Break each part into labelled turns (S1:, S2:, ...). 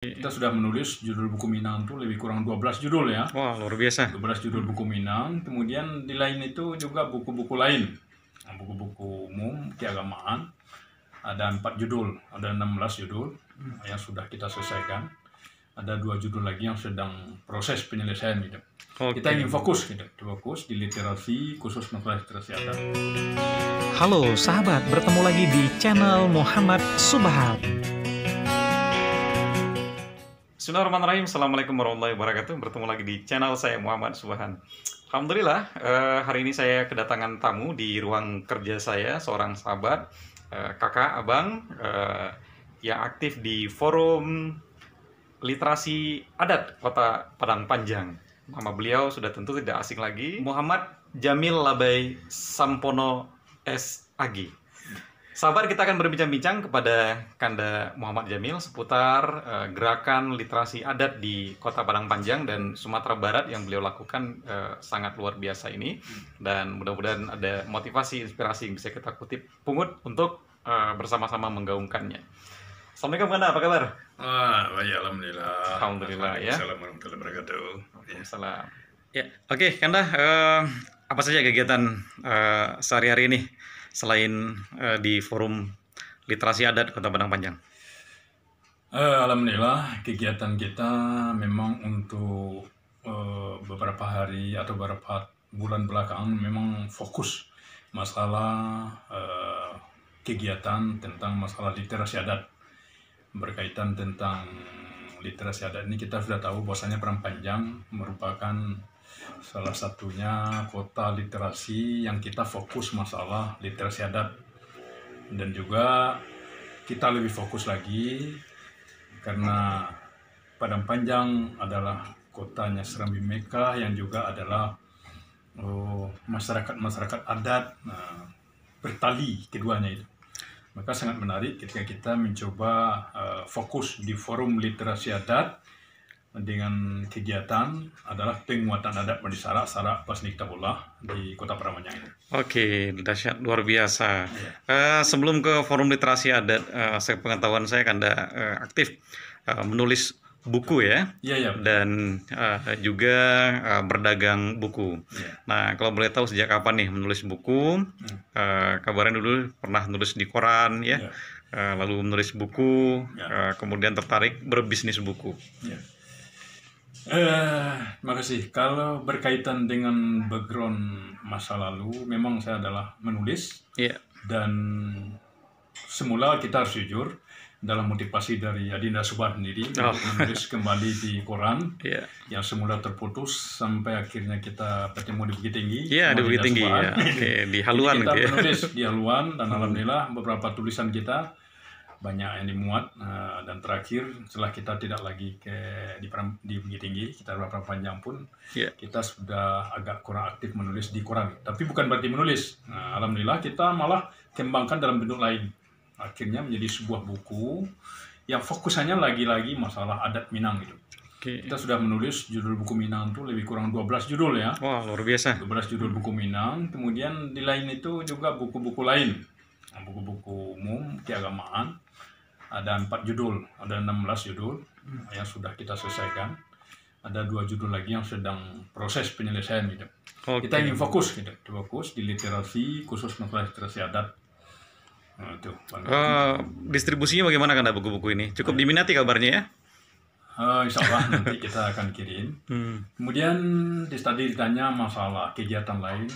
S1: Kita sudah menulis judul buku Minang itu lebih kurang 12 judul ya.
S2: Wah, luar biasa.
S1: 12 judul buku Minang. Kemudian di lain itu juga buku-buku lain. Buku-buku umum, keagamaan. Ada 4 judul, ada 16 judul yang sudah kita selesaikan. Ada 2 judul lagi yang sedang proses penyelesaian gitu. Kita ingin fokus gitu, fokus di literasi, khusus masalah literasi adat.
S3: Halo sahabat, bertemu lagi di channel Muhammad Subhan.
S2: Bismillahirrahmanirrahim. Assalamualaikum warahmatullahi wabarakatuh. Bertemu lagi di channel saya Muhammad Subhan. Alhamdulillah, hari ini saya kedatangan tamu di ruang kerja saya, seorang sahabat, kakak, abang, yang aktif di forum literasi adat Kota Padang Panjang. Nama beliau sudah tentu tidak asing lagi, Muhammad Jamil Labai Sampono SAG. Sahabat, kita akan berbincang-bincang kepada Kanda Muhammad Jamil seputar gerakan literasi adat di Kota Padang Panjang dan Sumatera Barat yang beliau lakukan sangat luar biasa ini. Dan mudah-mudahan ada motivasi, inspirasi yang bisa kita kutip pungut untuk bersama-sama menggaungkannya. Assalamualaikum Kanda, apa kabar?
S1: Baik, alhamdulillah.
S2: Alhamdulillah ya.
S1: Assalamualaikum warahmatullahi wabarakatuh.
S2: Waalaikumsalam. Ya, oke Kanda, apa saja kegiatan sehari-hari ini selain di forum literasi adat Kota Padang Panjang?
S1: Alhamdulillah, kegiatan kita memang untuk beberapa hari atau beberapa bulan belakangan memang fokus masalah kegiatan tentang masalah literasi adat. Berkaitan tentang literasi adat ini, kita sudah tahu bahwasanya Padang Panjang merupakan salah satunya kota literasi yang kita fokus masalah literasi adat. Dan juga kita lebih fokus lagi karena Padang Panjang adalah kotanya Serambi Mekah yang juga adalah masyarakat adat bertali keduanya itu. Maka sangat menarik ketika kita mencoba fokus di forum literasi adat dengan kegiatan adalah penguatan adat Bani Sarak Pasni Kitabullah di Kota Padang Panjang ini.
S2: Oke, dahsyat, luar biasa. Sebelum ke forum literasi adat, sepengetahuan saya Kanda aktif menulis buku ya, dan juga berdagang buku. Nah, kalau boleh tahu sejak kapan nih menulis buku? Kabarnya dulu pernah nulis di koran ya, lalu menulis buku, kemudian tertarik berbisnis buku.
S1: Terima kasih. Kalau berkaitan dengan background masa lalu, memang saya adalah menulis. Dan semula kita harus jujur, dalam motivasi dari Adinda Subhan sendiri untuk menulis kembali di koran yang semula terputus sampai akhirnya kita bertemu di Bukit Tinggi.
S2: Di Bukit Tinggi ya. Di Haluan
S1: kita menulis di Haluan, dan alhamdulillah beberapa tulisan kita banyak yang dimuat, dan terakhir setelah kita tidak lagi di Bukit Tinggi, kita beberapa panjang pun kita sudah agak kurang aktif menulis di koran. Tapi bukan berarti menulis. Alhamdulillah kita malah kembangkan dalam bentuk lain. Akhirnya menjadi sebuah buku yang fokusannya lagi-lagi masalah adat Minang gitu. Kita sudah menulis judul buku Minang itu lebih kurang 12 judul ya.
S2: Wah, luar biasa.
S1: 12 judul buku Minang. Kemudian di lain itu juga buku-buku lain. Buku-buku umum, keagamaan. Ada 4 judul, ada 16 judul yang sudah kita selesaikan. Ada 2 judul lagi yang sedang proses penyelesaian gitu. Kita ingin fokus gitu, fokus di literasi, khusus masalah literasi adat.
S2: Distribusinya bagaimana Kanda buku-buku ini? Cukup diminati kabarnya ya?
S1: Insya Allah nanti kita akan kirim. Kemudian tadi ditanya masalah kegiatan lain.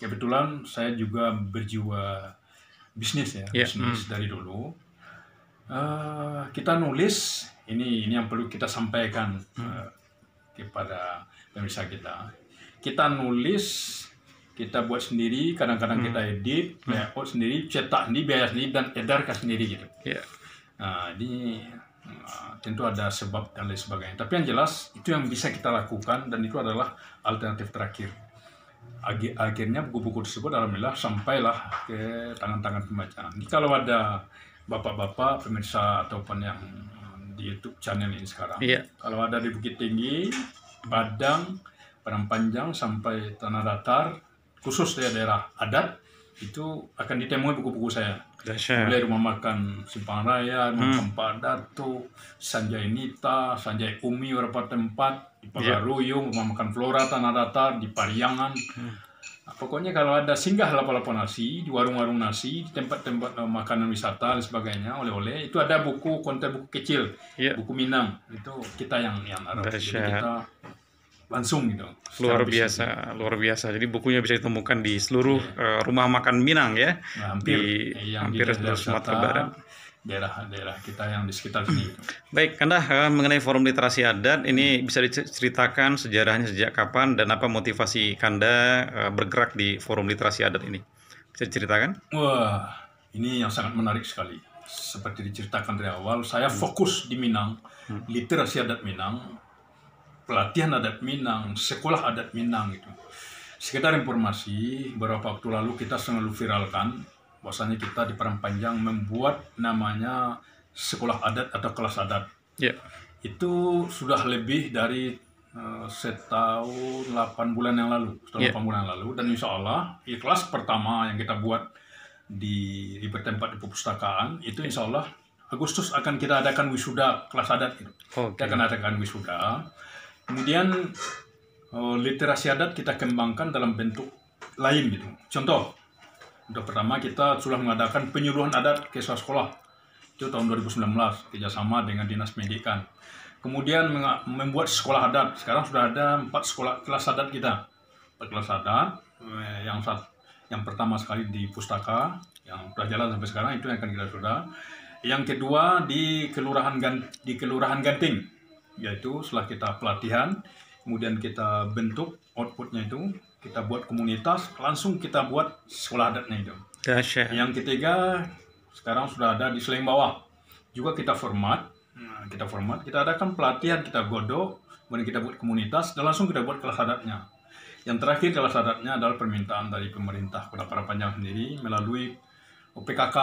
S1: Kebetulan saya juga berjiwa bisnis ya, bisnis dari dulu. Kita nulis, ini yang perlu kita sampaikan kepada pemirsa kita. Kita nulis, kita buat sendiri, kadang-kadang kita edit, layout sendiri, cetak sendiri, biaya sendiri, dan edarkan sendiri gitu. Ini tentu ada sebab dan lain sebagainya. Tapi yang jelas itu yang bisa kita lakukan, dan itu adalah alternatif terakhir. Akhirnya buku-buku tersebut alhamdulillah sampailah ke tangan-tangan pembaca. Jadi kalau ada bapak-bapak pemirsa ataupun yang di YouTube channel ini sekarang, kalau ada di Bukit Tinggi, Padang Panjang sampai Tanah Datar, khusus daerah adat, itu akan ditemui buku-buku saya.
S2: Dahsyat.
S1: Mulai rumah makan Simpang Raya, rumah makan Pak Dato, Sanjay Nita, Sanjay Umi, beberapa tempat di Pagaruyung, rumah makan Flora Tanah Datar, di Pariangan. Nah, pokoknya kalau ada singgah lapo-lapo nasi, di warung-warung nasi, di tempat-tempat makanan wisata dan sebagainya, oleh-oleh, itu ada buku, konten buku kecil, buku Minang. Itu kita yang arah. Jadi kita langsung gitu.
S2: Luar biasa. Jadi bukunya bisa ditemukan di seluruh rumah makan Minang ya.
S1: Nah,
S2: hampir seluruh Sumatera Barat.
S1: Daerah kita yang di sekitar sini. Gitu.
S2: Baik, Kanda, mengenai Forum Literasi Adat ini bisa diceritakan sejarahnya sejak kapan dan apa motivasi Kanda bergerak di Forum Literasi Adat ini? Bisa diceritakan?
S1: Wah, ini yang sangat menarik sekali. Seperti diceritakan dari awal, saya fokus di Minang, literasi adat Minang, pelatihan adat Minang, sekolah adat Minang itu. Sekedar informasi, beberapa waktu lalu kita selalu viralkan bahwasanya kita di Padang membuat namanya sekolah adat atau kelas adat. Itu sudah lebih dari setahun 8 bulan yang lalu, 8 bulan yang lalu, dan insya Allah kelas pertama yang kita buat di bertempat di perpustakaan itu insya Allah Agustus akan kita adakan wisuda kelas adat gitu. Kita akan adakan wisuda. Kemudian literasi adat kita kembangkan dalam bentuk lain gitu. Contoh, untuk pertama kita sudah mengadakan penyuluhan adat ke sekolah. Itu tahun 2019 kerjasama dengan Dinas Pendidikan. Kemudian membuat sekolah adat. Sekarang sudah ada 4 sekolah kelas adat kita. 4 kelas adat. Yang pertama sekali di Pustaka yang sudah jalan sampai sekarang itu yang akan kita sudah. Yang kedua di Kelurahan Ganting. Yaitu setelah kita pelatihan, kemudian kita bentuk outputnya itu, kita buat komunitas, langsung kita buat sekolah adatnya itu. Yang ketiga, sekarang sudah ada di Seleng Bawah. Juga kita format, kita adakan pelatihan, kita godok, kemudian kita buat komunitas, dan langsung kita buat kelas adatnya. Yang terakhir kelas adatnya adalah permintaan dari pemerintah Kota Parapanjang sendiri melalui PKK.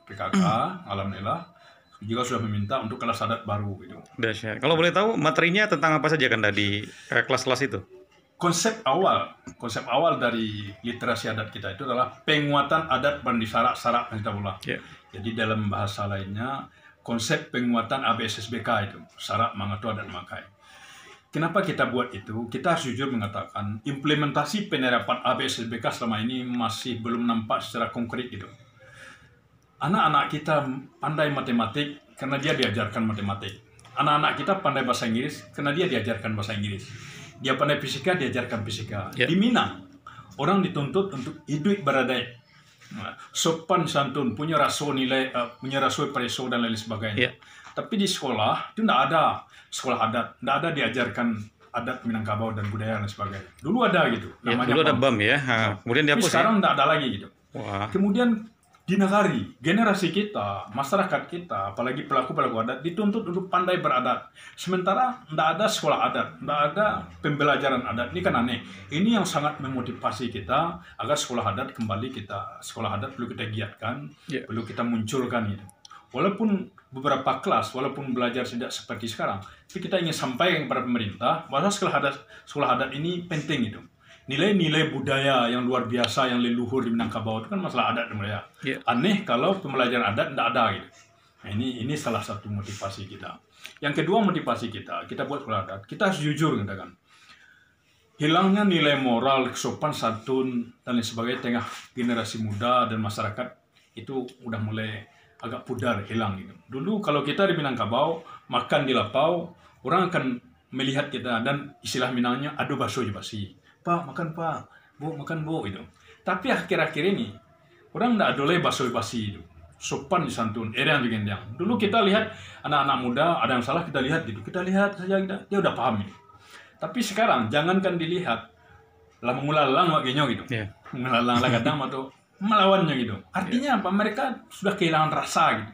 S1: PKK, alhamdulillah, juga sudah meminta untuk kelas adat baru gitu.
S2: Dahsyat. Kalau boleh tahu materinya tentang apa saja kan di kelas-kelas itu?
S1: Konsep awal dari literasi adat kita itu adalah penguatan adat bandi sarak kita pula. Jadi dalam bahasa lainnya konsep penguatan ABSSBK itu, Sarak Mangatu Adat Makai. Kenapa kita buat itu? Kita harus jujur mengatakan implementasi penerapan ABSSBK selama ini masih belum nampak secara konkret gitu. Anak-anak kita pandai matematik karena dia diajarkan matematik. Anak-anak kita pandai bahasa Inggris karena dia diajarkan bahasa Inggris. Dia pandai fisika, diajarkan fisika. Di Minang, orang dituntut untuk hidup beradab, sopan santun, punya raso nilai, punya raso preso dan lain sebagainya. Tapi di sekolah itu tidak ada sekolah adat, tidak ada diajarkan adat Minangkabau dan budaya dan sebagainya. Dulu ada gitu. Namanya
S2: dulu ada BAM ya. Kemudian dihapus.
S1: Sekarang tidak ada lagi gitu. Kemudian di negari, generasi kita, masyarakat kita, apalagi pelaku-pelaku adat dituntut untuk pandai beradat. Sementara tidak ada sekolah adat, tidak ada pembelajaran adat. Ini kan aneh. Ini yang sangat memotivasi kita agar sekolah adat kembali sekolah adat perlu kita giatkan, perlu kita munculkan itu. Walaupun beberapa kelas, walaupun belajar tidak seperti sekarang, tapi kita ingin sampaikan kepada pemerintah bahwa sekolah adat ini penting itu. Nilai-nilai budaya yang luar biasa, yang leluhur di Minangkabau itu kan masalah adat dan budaya. Aneh kalau pembelajaran adat tidak ada gitu. Nah, ini salah satu motivasi kita. Yang kedua motivasi kita buat sekolah adat, kita harus jujur katakan. Hilangnya nilai moral, sopan santun dan lain sebagainya tengah generasi muda dan masyarakat itu udah mulai agak pudar, hilang gitu. Dulu kalau kita di Minangkabau makan di lapau, orang akan melihat kita dan istilah Minangnya aduh baso basi. Pak, makan Pak, Bu, makan Bu, gitu. Tapi akhir-akhir ini, orang tidak adoleh baso basi itu. Sopan disantun, yang juga yang. Dulu kita lihat anak-anak muda, ada yang salah kita lihat gitu. Kita lihat saja, dia udah paham ini. Tapi sekarang, jangankan dilihat, lah mengulalang wakilnya gitu. Mengulalang lah kadang atau melawannya gitu. Artinya apa? Mereka sudah kehilangan rasa gitu.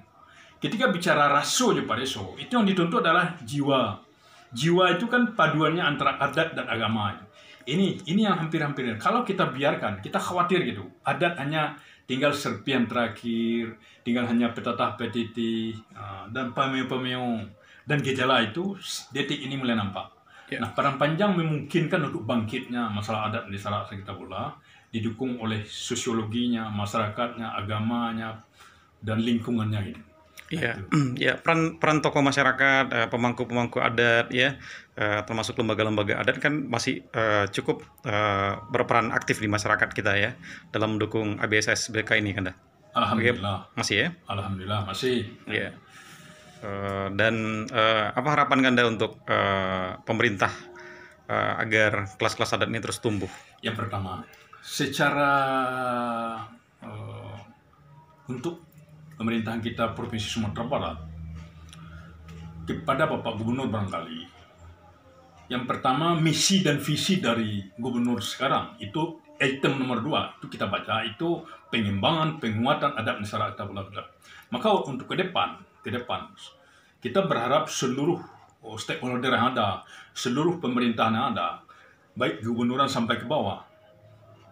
S1: Ketika bicara raso jepareso, itu yang dituntut adalah jiwa. Jiwa itu kan paduannya antara adat dan agama. Ini yang hampir-hampir. Kalau kita biarkan, kita khawatir gitu. Adat hanya tinggal serpian terakhir, tinggal hanya petatah petiti dan pameo dan gejala itu detik ini mulai nampak. Nah, Padang Panjang memungkinkan untuk bangkitnya masalah adat di Sarawak kita pula, didukung oleh sosiologinya, masyarakatnya, agamanya, dan lingkungannya ini.
S2: Ya, ya, peran tokoh masyarakat, pemangku-pemangku adat, ya, termasuk lembaga-lembaga adat kan masih cukup berperan aktif di masyarakat kita ya dalam mendukung ABSSBK ini kan?
S1: Alhamdulillah.
S2: Masih ya?
S1: Alhamdulillah masih.
S2: Ya. Dan apa harapan Kanda untuk pemerintah agar kelas-kelas adat ini terus tumbuh?
S1: Yang pertama, secara untuk pemerintahan kita Provinsi Sumatera Barat, kepada Bapak Gubernur barangkali, yang pertama misi dan visi dari Gubernur sekarang, itu item nomor 2, itu kita baca, itu pengembangan, penguatan adat masyarakat kita. Maka untuk ke depan, kita berharap seluruh stakeholder yang ada, seluruh pemerintahan yang ada, baik gubernuran sampai ke bawah,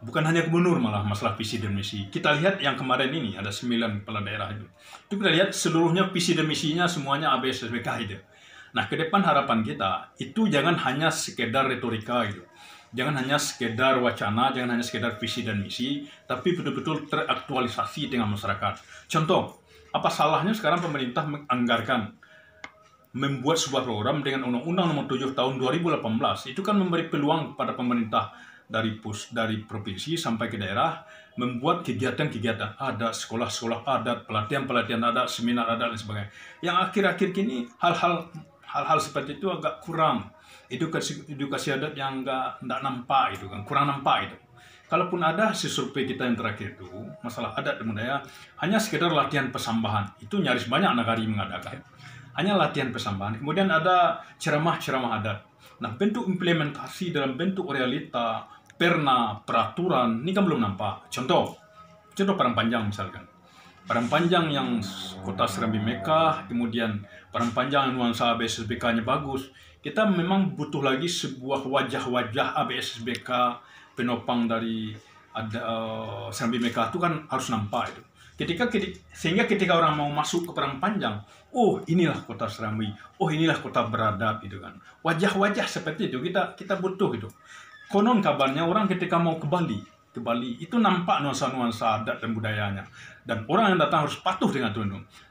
S1: bukan hanya gubernur malah masalah visi dan misi. Kita lihat yang kemarin ini ada 9 kepala daerah itu kita lihat seluruhnya visi dan misinya semuanya ABSSBK itu. Nah, ke depan harapan kita itu jangan hanya sekedar retorika gitu, jangan hanya sekedar wacana, jangan hanya sekedar visi dan misi, tapi betul-betul teraktualisasi dengan masyarakat. Contoh, apa salahnya sekarang pemerintah menganggarkan membuat sebuah program dengan Undang-Undang Nomor 7 Tahun 2018, itu kan memberi peluang kepada pemerintah dari provinsi sampai ke daerah membuat kegiatan-kegiatan adat, sekolah-sekolah adat, pelatihan-pelatihan adat, seminar adat dan sebagainya. Yang akhir-akhir ini hal-hal seperti itu agak kurang. Edukasi adat yang nggak nampak itu kan, kurang nampak itu. Kalaupun ada survei kita yang terakhir itu masalah adat dan budaya hanya sekedar latihan persambahan, itu nyaris banyak negari mengadakan. Hanya latihan persambahan. Kemudian ada ceramah-ceramah adat. Nah, bentuk implementasi dalam bentuk realita, perna, peraturan, ini kan belum nampak. Contoh Padang Panjang misalkan. Padang Panjang yang kota Serambi Mekah, kemudian Padang Panjang nuansa ABSSBK-nya bagus. Kita memang butuh lagi sebuah wajah-wajah ABSSBK penopang dari Serambi Mekah itu kan harus nampak itu. Sehingga ketika orang mau masuk ke Padang Panjang, oh inilah kota Serambi, oh inilah kota beradab gitu kan. Wajah-wajah seperti itu kita butuh itu. Konon kabarnya orang ketika mau ke Bali itu nampak nuansa-nuansa adat dan budayanya. Dan orang yang datang harus patuh dengan itu.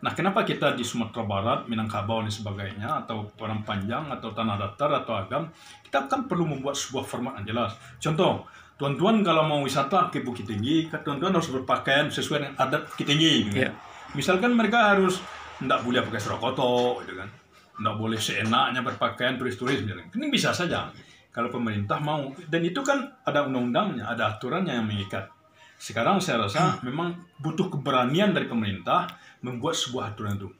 S1: Nah, kenapa kita di Sumatera Barat, Minangkabau dan sebagainya, atau Padang Panjang, atau Tanah Datar, atau Agam, kita kan perlu membuat sebuah format yang jelas. Contoh, tuan-tuan kalau mau wisata ke Bukit Tinggi, tuan-tuan harus berpakaian sesuai dengan adat Bukit Tinggi. Gitu. Yeah. Misalkan mereka harus tidak boleh pakai serokoto, gitu kan, tidak boleh seenaknya berpakaian turis-turis. Ini bisa saja kalau pemerintah mau, dan itu kan ada undang-undangnya, ada aturannya yang mengikat. Sekarang saya rasa memang butuh keberanian dari pemerintah membuat sebuah aturan itu.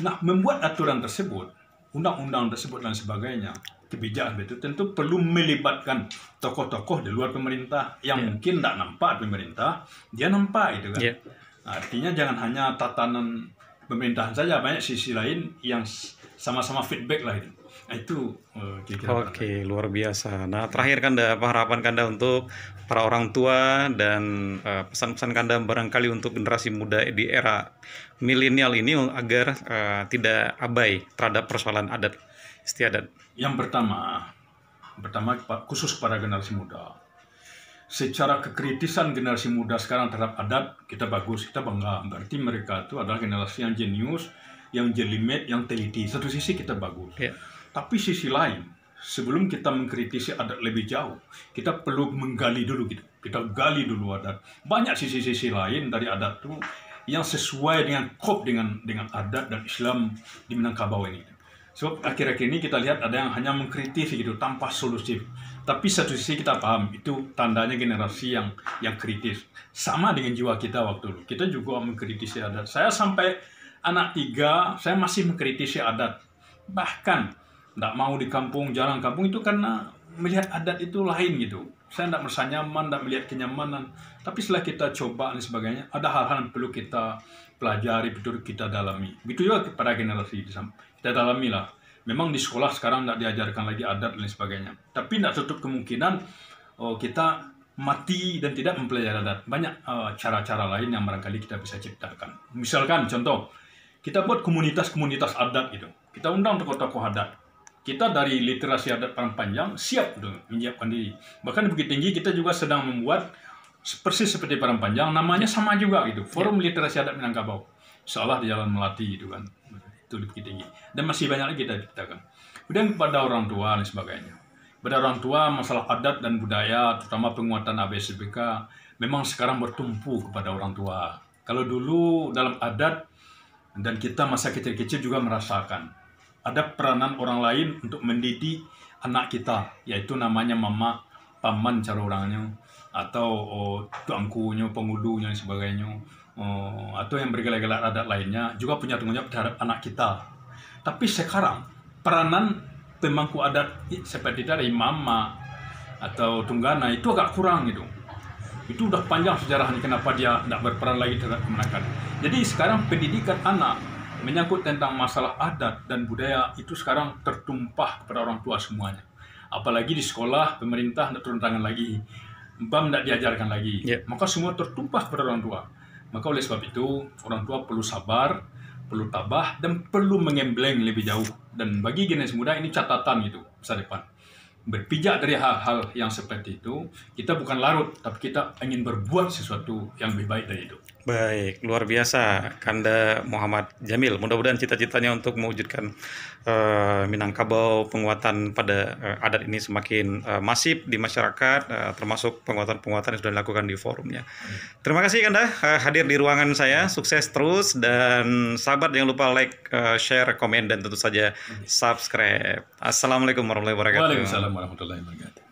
S1: Nah, membuat aturan tersebut, undang-undang tersebut dan sebagainya, kebijakan itu tentu perlu melibatkan tokoh-tokoh di luar pemerintah yang mungkin tidak nampak pemerintah, dia nampak itu kan. Nah, artinya jangan hanya tatanan pemerintahan saja, banyak sisi lain yang sama-sama feedback lah itu. Nah, itu
S2: Oke, luar biasa. Nah, terakhir Kanda, apa harapan Kanda untuk para orang tua dan pesan-pesan Kanda barangkali untuk generasi muda di era milenial ini agar tidak abai terhadap persoalan adat istiadat?
S1: Yang pertama khusus kepada generasi muda. Secara kekritisan generasi muda sekarang terhadap adat kita bagus, kita bangga. Berarti mereka itu adalah generasi yang jenius, yang jelimet, yang teliti. Satu sisi kita bagus. Tapi sisi lain, sebelum kita mengkritisi adat lebih jauh, kita perlu menggali dulu gitu. Kita gali dulu adat. Banyak sisi-sisi lain dari adat itu yang sesuai dengan dengan adat dan Islam di Minangkabau ini. So, akhir-akhir ini kita lihat ada yang hanya mengkritisi gitu tanpa solusi. Tapi satu sisi kita paham itu tandanya generasi yang kritis. Sama dengan jiwa kita waktu dulu. Kita juga mengkritisi adat. Saya sampai anak 3, saya masih mengkritisi adat. Bahkan tidak mau di kampung, jalan kampung itu karena melihat adat itu lain gitu. Saya tidak merasa nyaman, tidak melihat kenyamanan. Tapi setelah kita coba dan sebagainya, ada hal-hal yang perlu kita pelajari, betul kita dalami. Begitu juga kepada generasi kita dalami lah. Memang di sekolah sekarang tidak diajarkan lagi adat dan sebagainya. Tapi tidak tutup kemungkinan kita mati dan tidak mempelajari adat. Banyak cara-cara lain yang barangkali kita bisa ciptakan. Misalkan contoh, kita buat komunitas-komunitas adat gitu. Kita undang tokoh-tokoh adat. kita dari literasi adat Padang siap tuh menyiapkan diri. Bahkan Bukit Tinggi kita juga sedang membuat persis seperti Padang Panjang, namanya sama juga gitu, Forum Literasi Adat Minangkabau. Seolah di Jalan Melati gitu kan, itu di Bukit Tinggi. Dan masih banyak lagi kita ciptakan. Kemudian kepada orang tua dan sebagainya. Pada orang tua masalah adat dan budaya, terutama penguatan ABSDPK, memang sekarang bertumpu kepada orang tua. Kalau dulu dalam adat dan kita masa kecil-kecil juga merasakan ada peranan orang lain untuk mendidik anak kita, yaitu namanya mama, paman cara orangnya, atau tuangkunya, pengulunya dan sebagainya, atau yang bergelar-gelar adat lainnya juga punya tanggung jawab terhadap anak kita. Tapi sekarang peranan pemangku adat seperti dari mama atau tunggana itu agak kurang gitu. Itu udah panjang sejarahnya kenapa dia tidak berperan lagi terhadap kemenakan. Jadi sekarang pendidikan anak menyangkut tentang masalah adat dan budaya itu sekarang tertumpah kepada orang tua semuanya. Apalagi di sekolah pemerintah tidak turun tangan lagi, BAM tidak diajarkan lagi, maka semua tertumpah kepada orang tua. Maka oleh sebab itu orang tua perlu sabar, perlu tabah, dan perlu mengembleng lebih jauh. Dan bagi generasi muda ini catatan gitu masa depan. Berpijak dari hal-hal yang seperti itu, kita bukan larut, tapi kita ingin berbuat sesuatu yang lebih baik dari itu.
S2: Baik, luar biasa Kanda Muhammad Jamil. Mudah-mudahan cita-citanya untuk mewujudkan Minangkabau, penguatan pada adat ini semakin masif di masyarakat, termasuk penguatan-penguatan yang sudah dilakukan di forumnya. Terima kasih Kanda hadir di ruangan saya. Sukses terus, dan sahabat jangan lupa like, share, komen, dan tentu saja subscribe. Assalamualaikum warahmatullahi wabarakatuh.
S1: Waalaikumsalam warahmatullahi wabarakatuh.